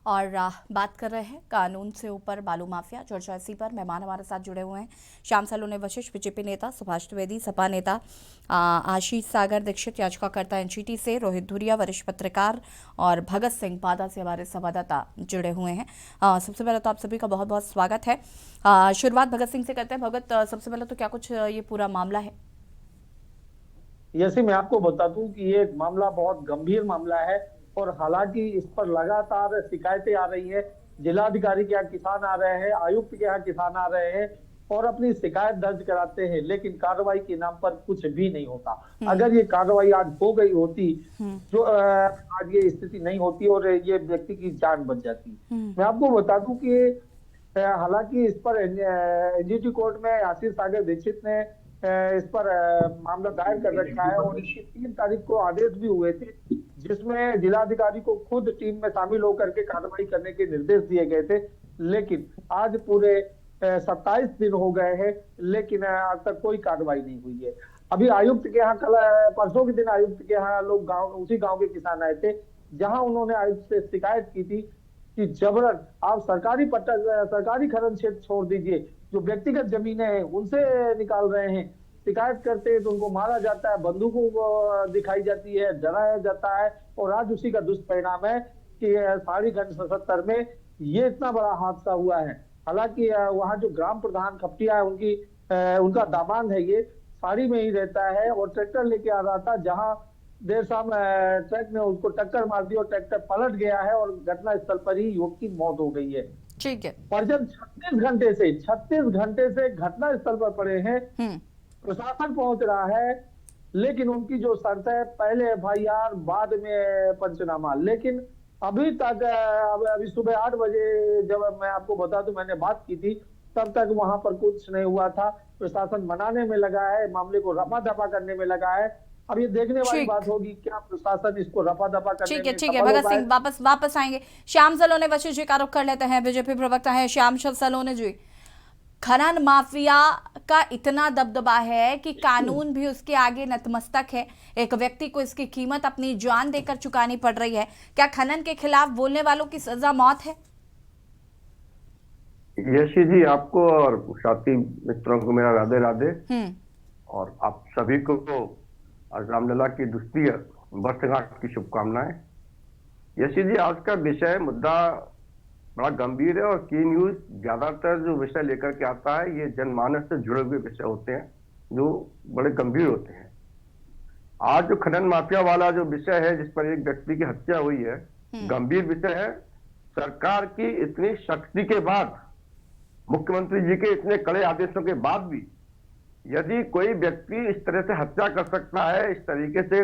और बात कर रहे हैं कानून से ऊपर बालू माफिया। चर्चा इसी पर मेहमान हमारे साथ जुड़े हुए हैं श्याम सलोने वशिष्ठ, बीजेपी नेता, सुभाष द्विवेदी सपा नेता, आशीष सागर दीक्षित याचिकाकर्ता एनजीटी से, रोहित धुरिया वरिष्ठ पत्रकार और भगत सिंह बादा से हमारे संवाददाता जुड़े हुए हैं। सबसे पहले तो आप सभी का बहुत बहुत स्वागत है। शुरुआत भगत सिंह से करते हैं। भगत, सबसे पहले तो क्या कुछ ये पूरा मामला है? जैसे मैं आपको बता दूं कि ये मामला बहुत गंभीर मामला है और हालांकि इस पर लगातार शिकायतें आ रही है। जिलाधिकारी के यहाँ किसान आ रहे हैं, आयुक्त के यहाँ किसान आ रहे हैं और अपनी शिकायत दर्ज कराते हैं, लेकिन कार्रवाई के नाम पर कुछ भी नहीं होता। अगर ये कार्रवाई आज हो गई होती जो आज ये स्थिति नहीं होती और ये व्यक्ति की जान बच जाती। मैं आपको बता दूं कि हालांकि इस पर एनजीटी कोर्ट में आशीष सागर दीक्षित ने इस पर मामला दायर कर रखा है और इसकी 3 तारीख को आदेश भी हुए थे, जिसमें जिलाधिकारी को खुद टीम में शामिल होकर के कार्रवाई करने के निर्देश दिए गए थे। लेकिन आज पूरे 27 दिन हो गए हैं, लेकिन आज तक कोई कार्रवाई नहीं हुई है। अभी आयुक्त के यहाँ कल परसों के दिन आयुक्त के यहाँ लोग उसी गाँव के किसान आए थे, जहाँ उन्होंने आयुक्त से शिकायत की थी कि जबरन आप सरकारी खनन क्षेत्र छोड़ दीजिए, जो व्यक्तिगत जमीनें हैं उनसे निकाल रहे हैं। शिकायत करते हैं तो उनको मारा जाता है, बंदूकों दिखाई जाती है, डराया जाता है और आज उसी का दुष्परिणाम है कि साड़ी गंज 77 में ये इतना बड़ा हादसा हुआ है। हालांकि वहाँ जो ग्राम प्रधान खपटिया है उनका दामाद है, ये साड़ी में ही रहता है और ट्रैक्टर लेके आ रहा था, जहाँ देर शाम ट्रक ने उसको टक्कर मार दी और ट्रैक्टर पलट गया है और घटना स्थल पर ही युवक की मौत हो गई है। ठीक है। परिजन 36 घंटे से घटना स्थल पर पड़े हैं, प्रशासन पहुंच रहा है, लेकिन उनकी जो शर्त है पहले एफआईआर बाद में पंचनामा। लेकिन अभी तक अभी सुबह 8 बजे जब मैं आपको बता दूं मैंने बात की थी, तब तक वहां पर कुछ नहीं हुआ था। प्रशासन मनाने में लगा है, मामले को रफा दफा करने में लगा है। अब ये देखने वाली बात होगी क्या प्रशासन इसको रफा दफा करने में ठीक है भगत सिंह, वापस आएंगे। श्याम सलोने वशिष्ठ जी का रुख कर लेते हैं। बीजेपी प्रवक्ता है श्याम सलोने जी, खनन माफिया का इतना दबदबा है कि कानून भी उसके आगे नतमस्तक है। एक व्यक्ति को इसकी कीमत अपनी जान देकर चुकानी पड़ रही है। क्या खनन के खिलाफ बोलने वालों की सजा मौत है? यशी जी, आपको और साथी मित्रों को मेरा राधे राधे और आप सभी को रामलला की द्वितीय वर्षगांठ की शुभकामनाएं। यशी जी, आज का विषय मुद्दा बड़ा गंभीर है और की न्यूज ज्यादातर जो विषय लेकर के आता है ये जनमानस से जुड़े हुए विषय होते हैं जो बड़े गंभीर होते हैं। आज जो खनन माफिया वाला जो विषय है जिस पर एक व्यक्ति की हत्या हुई है, गंभीर विषय है। सरकार की इतनी शक्ति के बाद, मुख्यमंत्री जी के इतने कड़े आदेशों के बाद भी यदि कोई व्यक्ति इस तरह से हत्या कर सकता है, इस तरीके से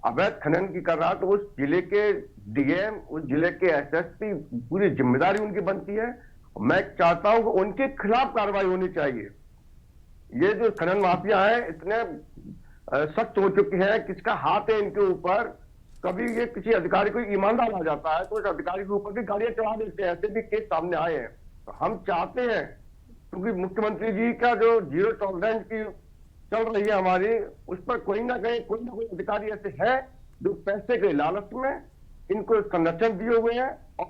अवैध खनन की कर रहा, तो उस जिले के डीएम, उस जिले के एसएसपी, पूरी जिम्मेदारी उनकी बनती है। मैं चाहता हूं कि उनके खिलाफ कार्रवाई होनी चाहिए। ये जो खनन माफिया है इतने सख्त हो चुके हैं, किसका हाथ है इनके ऊपर। कभी ये किसी अधिकारी को ईमानदार आ जाता है तो उस अधिकारी के ऊपर भी गाड़ियां चढ़ा देते हैं, ऐसे भी केस सामने आए हैं। तो हम चाहते हैं, क्योंकि मुख्यमंत्री जी का जो जीरो टॉलरेंस की चल रही है हमारी, उस पर कोई ना कोई अधिकारी ऐसे है जो पैसे के लालच में इनको संरक्षण दिए हुए हैं और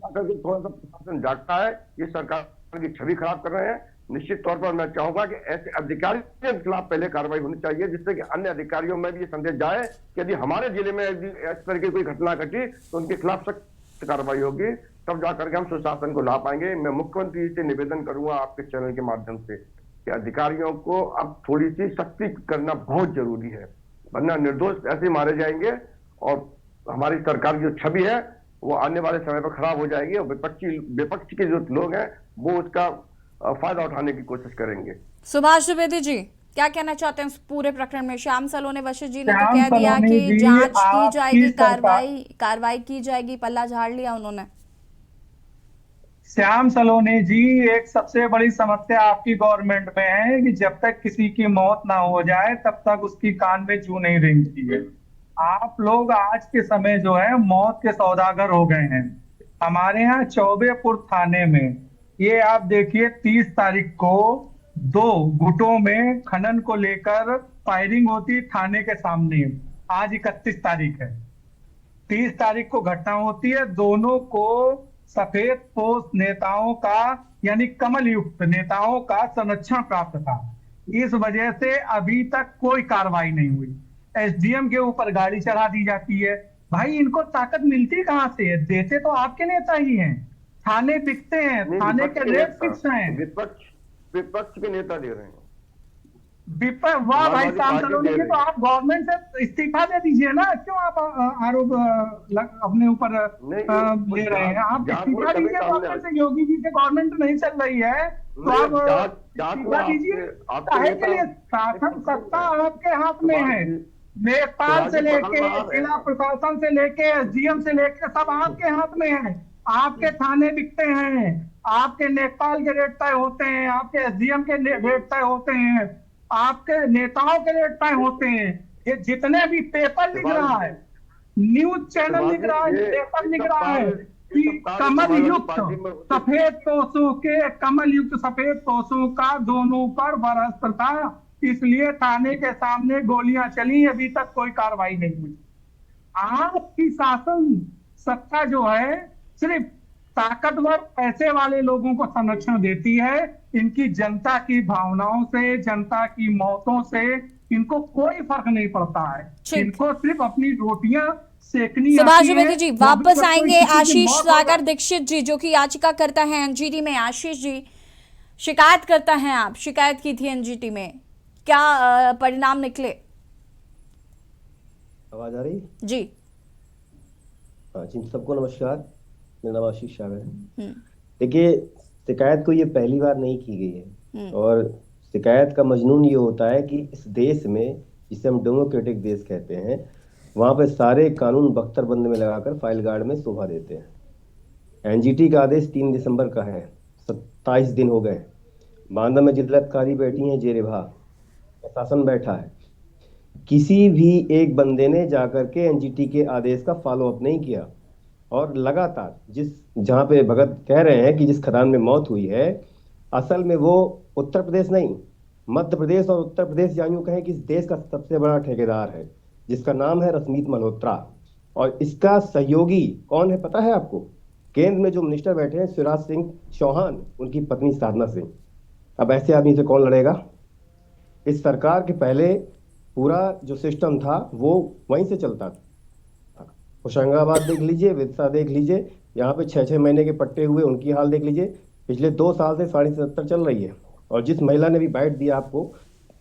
थोड़ा सा प्रशासन जागता है, ये सरकार की छवि खराब कर रहे हैं। निश्चित तौर पर मैं चाहूंगा कि ऐसे अधिकारियों के खिलाफ पहले कार्रवाई होनी चाहिए, जिससे कि अन्य अधिकारियों में भी ये संदेश जाए कि यदि हमारे जिले में इस तरह की कोई घटना घटी तो उनके खिलाफ सख्त कार्रवाई होगी, तब जाकर के हम सुशासन को ला पाएंगे। मैं मुख्यमंत्री जी से निवेदन करूंगा आपके चैनल के माध्यम से कि अधिकारियों को अब थोड़ी सी सख्ती करना बहुत जरूरी है, वरना निर्दोष ऐसे मारे जाएंगे और हमारी सरकार की जो छवि है वो आने वाले समय पर खराब हो जाएगी और विपक्ष के जो लोग हैं वो उसका फायदा उठाने की कोशिश करेंगे। सुभाष द्विवेदी जी, क्या कहना चाहते हैं इस पूरे प्रकरण में? श्याम सलोने वशिष्ठ जी ने तो कह दिया कि जांच की जाएगी, कार्रवाई की जाएगी, पल्ला झाड़ लिया उन्होंने। श्याम सलोने जी, एक सबसे बड़ी समस्या आपकी गवर्नमेंट में है कि जब तक किसी की मौत ना हो जाए तब तक उसकी कान में जू नहीं रेंगती है। आप लोग आज के समय जो है मौत के सौदागर हो गए हैं। हमारे यहाँ चौबेपुर थाने में ये आप देखिए 30 तारीख को 2 गुटों में खनन को लेकर फायरिंग होती थाने के सामने। आज 31 तारीख है। 30 तारीख को घटना होती है। दोनों को सफेद पोस्ट नेताओं का यानी कमल युक्त नेताओं का संरक्षण प्राप्त था। इस वजह से अभी तक कोई कार्रवाई नहीं हुई। एसडीएम के ऊपर गाड़ी चढ़ा दी जाती है। भाई इनको ताकत मिलती कहां से है? देते तो आपके नेता ही हैं। थाने बिकते हैं, नहीं, थाने विपक्ष के के रेट नेता, फिक्स हैं। विपक्ष के नेता दे रहे हैं। वाह भाई, समाजवादी शाम पार्टी सलोनी दे जी, रही तो है। आप गवर्नमेंट से इस्तीफा दे दीजिए ना। क्यों आप आरोप अपने ऊपर नहीं, ले रहे हैं? आप जांच में इस्तीफा कभी दीजिए सामने गवर्नमेंट से। योगी जी की गवर्नमेंट नहीं चल रही है तो नहीं, आप जांच में इस्तीफा दीजिए। आपके काहे नेता के लिए? शासन सत्ता आपके हाथ में है। लेखपाल से शिवाजी लेके पकड़ रहा है। जिला प्रशासन से लेके एसडीएम से लेके सब आपके हाथ में है। आपके थाने बिकते हैं, आपके लेखपाल के रेट तय होते हैं, आपके एसडीएम के रेट तय होते हैं, आपके नेताओं के रेट तय होते हैं। ये जितने भी पेपर लिख रहा है, न्यूज चैनल लिख रहा है, पेपर लिख रहा है कि कमल युक्त सफेद तोशों के कमल युक्त सफेद तोशों का दोनों पर बरस था। इसलिए थाने के सामने गोलियां चली, अभी तक कोई कार्रवाई नहीं हुई। आपकी शासन सत्ता जो है सिर्फ ताकतवर पैसे वाले लोगों को संरक्षण देती है। इनकी जनता की भावनाओं से, जनता की मौतों से इनको कोई फर्क नहीं पड़ता है। ठीक। इनको सिर्फ अपनी रोटियां सेकनी सुभाष आती द्विवेदी है। जी वो भी वापस जब कोई आएंगे। किसी की आशीष मौत हो सागर जाए। दीक्षित जी जो कि याचिका करता है एनजीटी में। आशीष जी, शिकायत करता है, आप शिकायत की थी एनजीटी में, क्या परिणाम निकले? आवाज आ रही? जी हाँ जी, सबको नमस्कार। मेरा नाम आशीष सागर है। देखिए, शिकायत को ये पहली बार नहीं की गई है और शिकायत का मजनून ये होता है कि इस देश में, जिसे हम डेमोक्रेटिक देश कहते हैं, वहां पे सारे कानून बख्तरबंद में लगाकर फाइल गार्ड में शोभा देते हैं। एनजीटी का आदेश 3 दिसंबर का है, 27 दिन हो गए। बांदा में जिलाधिकारी बैठी हैं जेरे भा, प्रशासन बैठा है। किसी भी एक बंदे ने जाकर के एनजीटी के आदेश का फॉलो अप नहीं किया और लगातार जहां पे भगत कह रहे हैं कि जिस खदान में मौत हुई है, असल में वो उत्तर प्रदेश नहीं, मध्य प्रदेश और उत्तर प्रदेश, या यूं कहें कि इस देश का सबसे बड़ा ठेकेदार है जिसका नाम है रश्मीत मल्होत्रा। और इसका सहयोगी कौन है पता है आपको? केंद्र में जो मिनिस्टर बैठे हैं शिवराज सिंह चौहान, उनकी पत्नी साधना सिंह। अब ऐसे आदमी से कौन लड़ेगा? इस सरकार के पहले पूरा जो सिस्टम था वो वहीं से चलता था। होशंगाबाद देख लीजिए, विदिशा देख लीजिए, यहाँ पे 6-6 महीने के पट्टे हुए, उनकी हाल देख लीजिए। पिछले 2 साल से 77.5 चल रही है। और जिस महिला ने भी बाइट दिया आपको,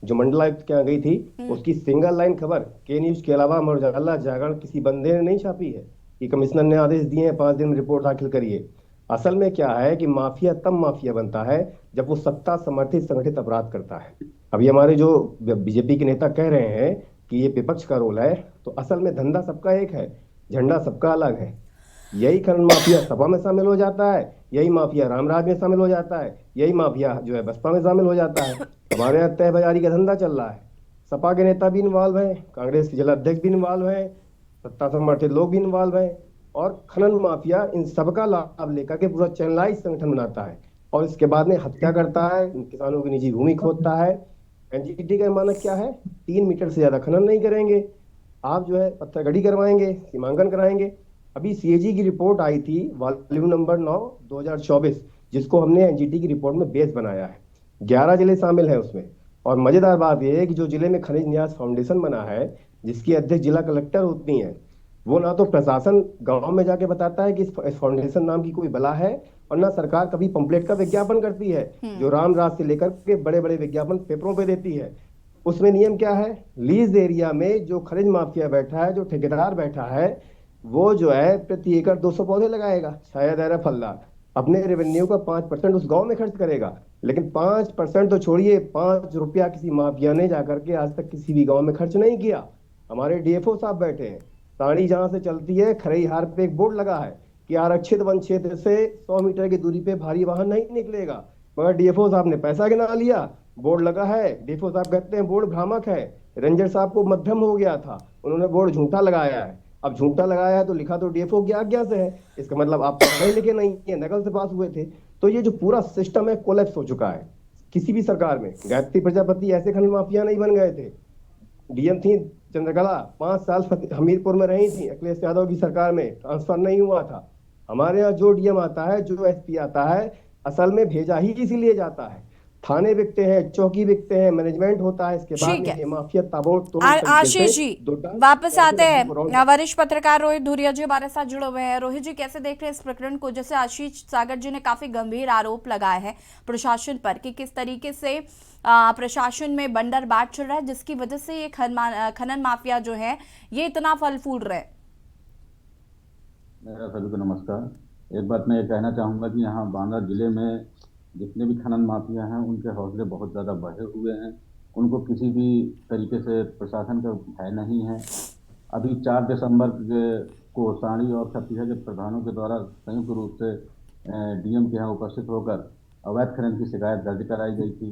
जो मंडलायुक्त के यहाँ गई थी, उसकी सिंगल लाइन खबर के न्यूज के अलावा अमर उजाला, जागरण, किसी बंदे ने नहीं छापी है कि कमिश्नर ने आदेश दिए हैं 5 दिन में रिपोर्ट दाखिल करिए। असल में क्या है कि माफिया तब माफिया बनता है जब वो सत्ता समर्थित संगठित अपराध करता है। अभी हमारे जो बीजेपी के नेता कह रहे हैं कि ये विपक्ष का रोल है, तो असल में धंधा सबका एक है, झंडा सबका अलग है। यही खनन माफिया सपा में शामिल हो जाता है, यही माफिया रामराज में शामिल हो जाता है, यही माफिया जो है बसपा में शामिल हो जाता है। हमारे यहाँ तय बाजारी का धंधा चल रहा है। सपा के नेता भी इन्वॉल्व हैं, कांग्रेस के जिला अध्यक्ष भी इन्वॉल्व हैं, सत्ता समर्थित लोग भी इन्वॉल्व हैं। और खनन माफिया इन सबका लाभ लेकर के पूरा चैनलाइज संगठन बनाता है और इसके बाद में हत्या करता है, किसानों की निजी भूमि खोदता है। एनजीटी का मानक क्या है? 3 मीटर से ज्यादा खनन नहीं करेंगे। आप जो है पत्थरगढ़ी करवाएंगे, सीमांकन कराएंगे। अभी सीएजी की रिपोर्ट आई थी वॉल्यूम नंबर 9 2024, जिसको हमने एनजीटी की रिपोर्ट में बेस बनाया है। 11 जिले शामिल है उसमें। और मजेदार बात यह है कि जो जिले में खनिज न्यास फाउंडेशन बना है, जिसकी अध्यक्ष जिला कलेक्टर होती हैं, वो ना तो प्रशासन गांव में जाके बताता है कि इस फाउंडेशन नाम की कोई बला है, और ना सरकार कभी पंपलेट का विज्ञापन करती है जो रामराज से लेकर के बड़े बड़े विज्ञापन पेपरों पे देती है। उसमें नियम क्या है? लीज एरिया में जो खनिज माफिया बैठा है, जो ठेकेदार बैठा है, वो जो है प्रति एकड़ 200 पौधे लगाएगा, छायादार फलदार। अपने रेवेन्यू का 5% उस गांव में खर्च करेगा। लेकिन 5% तो छोड़िए, 5 रुपया किसी माफिया ने जाकर के आज तक किसी भी गांव में खर्च नहीं किया। हमारे डीएफओ साहब बैठे हैं, साड़ी जहां से चलती है खरईहार पे एक बोर्ड लगा है कि आरक्षित वन क्षेत्र से 100 मीटर की दूरी पे भारी वाहन नहीं निकलेगा, मगर डीएफओ साहब ने पैसा गिना लिया, बोर्ड लगा है। डीएफओ साहब कहते हैं बोर्ड भ्रामक है। रेंजर साहब को मध्यम हो गया था, उन्होंने बोर्ड झूठा लगाया है। अब झूठा लगाया है तो लिखा तो डीएफओ की आज्ञा से है, इसका मतलब आप पढ़े लिखे नहीं है, नकल से पास हुए थे। तो ये जो पूरा सिस्टम है कोलैप्स हो चुका है। किसी भी सरकार में गायत्री प्रजापति ऐसे खनन माफिया नहीं बन गए थे। डीएम थी चंद्रकला 5 साल हमीरपुर में रही थी अखिलेश यादव की सरकार में, ट्रांसफर नहीं हुआ था। हमारे यहाँ जो डीएम आता है, जो एसपी आता है, असल में भेजा ही इसीलिए जाता है। थाने बिकते हैं, चौकी बिकते हैं, मैनेजमेंट होता है, इसके बाद ठीक है। में ये माफिया ताबड़तोड़ तरीके से आशीष जी वापस आते हैं। वरिष्ठ पत्रकार रोहित धुरिया जी हमारे साथ जुड़े हुए हैं। रोहित जी, कैसे देख रहे हैं इस प्रकरण को? जैसे आशीष सागर जी ने काफी गंभीर आरोप लगाए हैं प्रशासन पर कि किस तरीके से प्रशासन में बंदरबाट चल रहा है, जिसकी वजह से ये खनन माफिया जो है ये इतना फल फूल रहे हैं। मेरा सभी को नमस्कार। एक बात मैं ये कहना चाहूँगा कि यहाँ बांदा जिले में जितने भी खनन माफिया हैं उनके हौसले बहुत ज़्यादा बढ़े हुए हैं। उनको किसी भी तरीके से प्रशासन का भय नहीं है। अभी 4 दिसंबर को साड़ी और छत्तीसगढ़ के प्रधानों के द्वारा संयुक्त रूप से डीएम के यहाँ उपस्थित होकर अवैध खनन की शिकायत दर्ज कराई गई थी।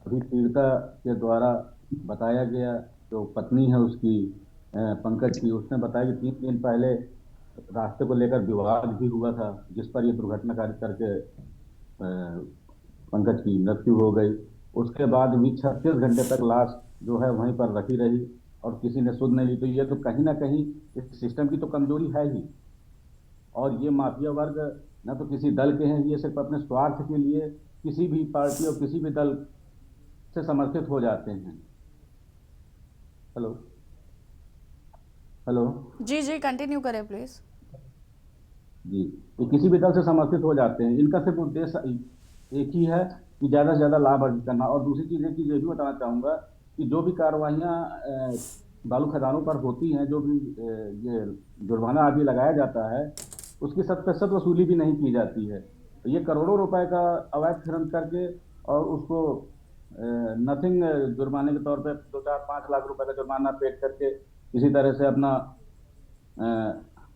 अभी पीड़िता के द्वारा बताया गया, जो पत्नी है उसकी पंकज की, उसने बताया कि 3 दिन पहले रास्ते को लेकर विवाद भी हुआ था, जिस पर ये दुर्घटना करके पंकज की मृत्यु हो गई। उसके बाद भी 36 घंटे तक लाश जो है वहीं पर रखी रही और किसी ने सुध नहीं ली। तो ये तो कहीं ना कहीं इस सिस्टम की तो कमजोरी है ही। और ये माफिया वर्ग न तो किसी दल के हैं, ये सिर्फ अपने स्वार्थ के लिए किसी भी पार्टी और किसी भी दल से समर्थित हो जाते हैं। हेलो हेलो जी जी कंटिन्यू करें प्लीज। जी, ये किसी भी दल से समर्थित हो जाते हैं। इनका सिर्फ उद्देश्य एक ही है कि ज़्यादा से ज़्यादा लाभ अर्जित करना। और दूसरी चीज़ एक चीज़ ये भी बताना चाहूँगा कि जो भी कार्रवाइयाँ बालू खदानों पर होती हैं, जो भी ये जुर्माना आदि लगाया जाता है, उसकी 100% वसूली भी नहीं की जाती है। तो ये करोड़ों रुपए का अवैध खनन करके और उसको नथिंग जुर्माने के तौर पे 2-4-5 लाख रुपए का जुर्माना पेड करके किसी तरह से अपना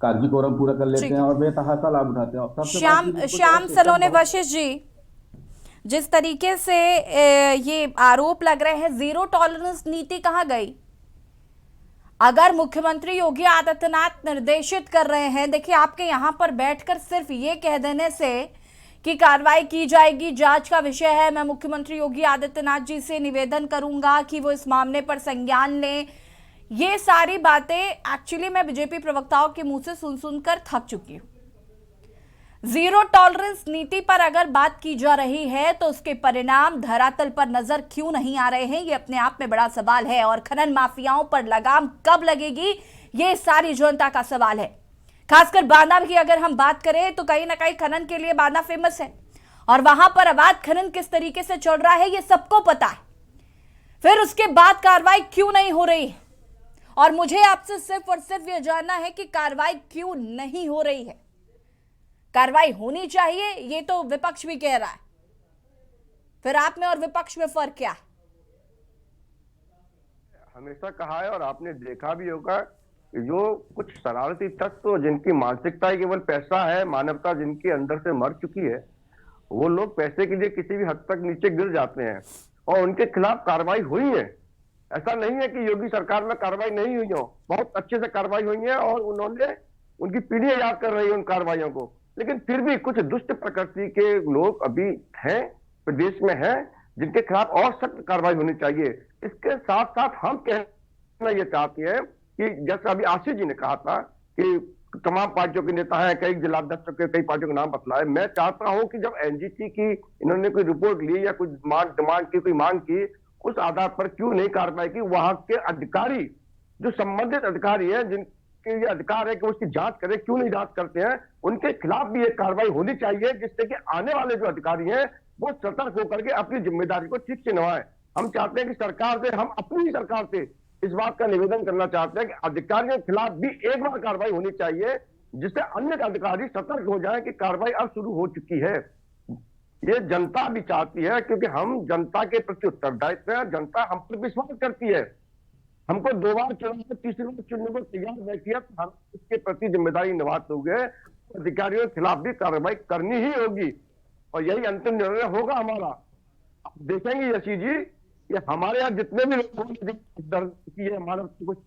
कागजी कोरम पूरा कर लेते हैं और बेतहाशा लाभ उठाते हैं। और श्याम सलोने वशिष्ठ जी, जिस तरीके से ये आरोप लग रहे हैं, जीरो टॉलरेंस नीति कहाँ गई? अगर मुख्यमंत्री योगी आदित्यनाथ निर्देशित कर रहे हैं, देखिए आपके यहाँ पर बैठकर सिर्फ ये कह देने से कि कार्रवाई की जाएगी, जांच का विषय है, मैं मुख्यमंत्री योगी आदित्यनाथ जी से निवेदन करूंगा कि वो इस मामले पर संज्ञान लें, ये सारी बातें एक्चुअली मैं बीजेपी प्रवक्ताओं के मुंह से सुनकर थक चुकी हूं। जीरो टॉलरेंस नीति पर अगर बात की जा रही है तो उसके परिणाम धरातल पर नजर क्यों नहीं आ रहे हैं, ये अपने आप में बड़ा सवाल है। और खनन माफियाओं पर लगाम कब लगेगी, ये सारी जनता का सवाल है। खासकर बांदा की अगर हम बात करें तो कहीं ना कहीं खनन के लिए बांदा फेमस है और वहां पर अवैध खनन किस तरीके से चल रहा है ये सबको पता है। फिर उसके बाद कार्रवाई क्यों नहीं हो रही है? और मुझे आपसे सिर्फ और सिर्फ यह जानना है कि कार्रवाई क्यों नहीं हो रही है। कार्रवाई होनी चाहिए, ये तो विपक्ष भी कह रहा है, फिर आप में और विपक्ष में फर्क क्या है? हमेशा कहा है और आपने देखा भी होगा, जो कुछ शरारती तत्व जिनकी मानसिकता केवल पैसा है, मानवता जिनके अंदर से मर चुकी है, वो लोग पैसे के लिए किसी भी हद तक नीचे गिर जाते हैं और उनके खिलाफ कार्रवाई हुई है। ऐसा नहीं है कि योगी सरकार में कार्रवाई नहीं हुई हो, बहुत अच्छे से कार्रवाई हुई है और उन्होंने उनकी पीढ़ी याद कर रही है उन कार्रवाइयों को। लेकिन फिर भी कुछ दुष्ट प्रकृति के लोग अभी हैं, प्रदेश में हैं, जिनके खिलाफ और सख्त कार्रवाई होनी चाहिए। इसके साथ साथ हम कहना ये चाहते हैं कि जैसा अभी आशीष जी ने कहा था कि तमाम पार्टियों के नेता हैं, कई जिलाध्यक्षों के कई पार्टियों के नाम बतलाए। मैं चाहता हूं कि जब एनजीटी की इन्होंने कोई रिपोर्ट ली या कुछ डिमांड की, कोई मांग की, उस आधार पर क्यों नहीं कार्रवाई की? वहां के अधिकारी, जो संबंधित अधिकारी हैं, जिनके ये अधिकार है कि उसकी जांच करें, क्यों नहीं जांच करते हैं? उनके खिलाफ भी एक कार्रवाई होनी चाहिए, जिससे कि आने वाले जो अधिकारी हैं वो सतर्क होकर के अपनी जिम्मेदारी को ठीक से निभाएं। हम चाहते हैं कि सरकार से, हम अपनी ही सरकार से इस बात का निवेदन करना चाहते हैं कि अधिकारियों के खिलाफ भी एक बार कार्रवाई होनी चाहिए, जिससे अन्य अधिकारी सतर्क हो जाएं कि कार्रवाई अब शुरू हो चुकी है। ये जनता भी चाहती है, क्योंकि हम जनता के प्रति उत्तरदायित्व है, जनता हम पर विश्वास करती है। हमको 2 बार चुनाव, तीसरी बार चुनने को तैयार बैठी है, हम इसके प्रति जिम्मेदारी निभाते हुए अधिकारियों के खिलाफ भी कार्रवाई करनी ही होगी और यही अंतिम निर्णय होगा हमारा। देखेंगे यशी जी, ये हमारे यहाँ जितने भी लोग दर्ज किए, हमारे कुछ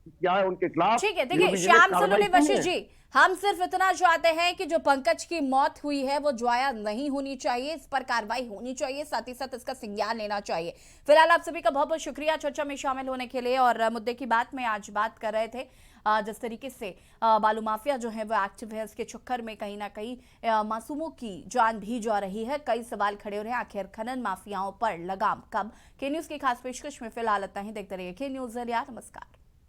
किया है उनके खिलाफ। ठीक है, जो देखिए भी जिन्हें श्याम कार्रवाई सलोनी की वशिष्ठ है। जी, हम सिर्फ इतना चाहते हैं कि जो पंकज की मौत हुई है वो जाया नहीं होनी चाहिए, इस पर कार्रवाई होनी चाहिए, साथ ही साथ इसका संज्ञान लेना चाहिए। फिलहाल आप सभी का बहुत बहुत शुक्रिया चर्चा में शामिल होने के लिए। और मुद्दे की बात में आज बात कर रहे थे जिस तरीके से बालू माफिया जो है वो एक्टिव है, उसके चक्कर में कहीं ना कहीं मासूमों की जान भी जा रही है। कई सवाल खड़े हो रहे हैं, आखिर खनन माफियाओं पर लगाम कब? के न्यूज की खास पेशकश में फिलहाल इतना ही। देखते रहिए के न्यूज़ इंडिया। नमस्कार।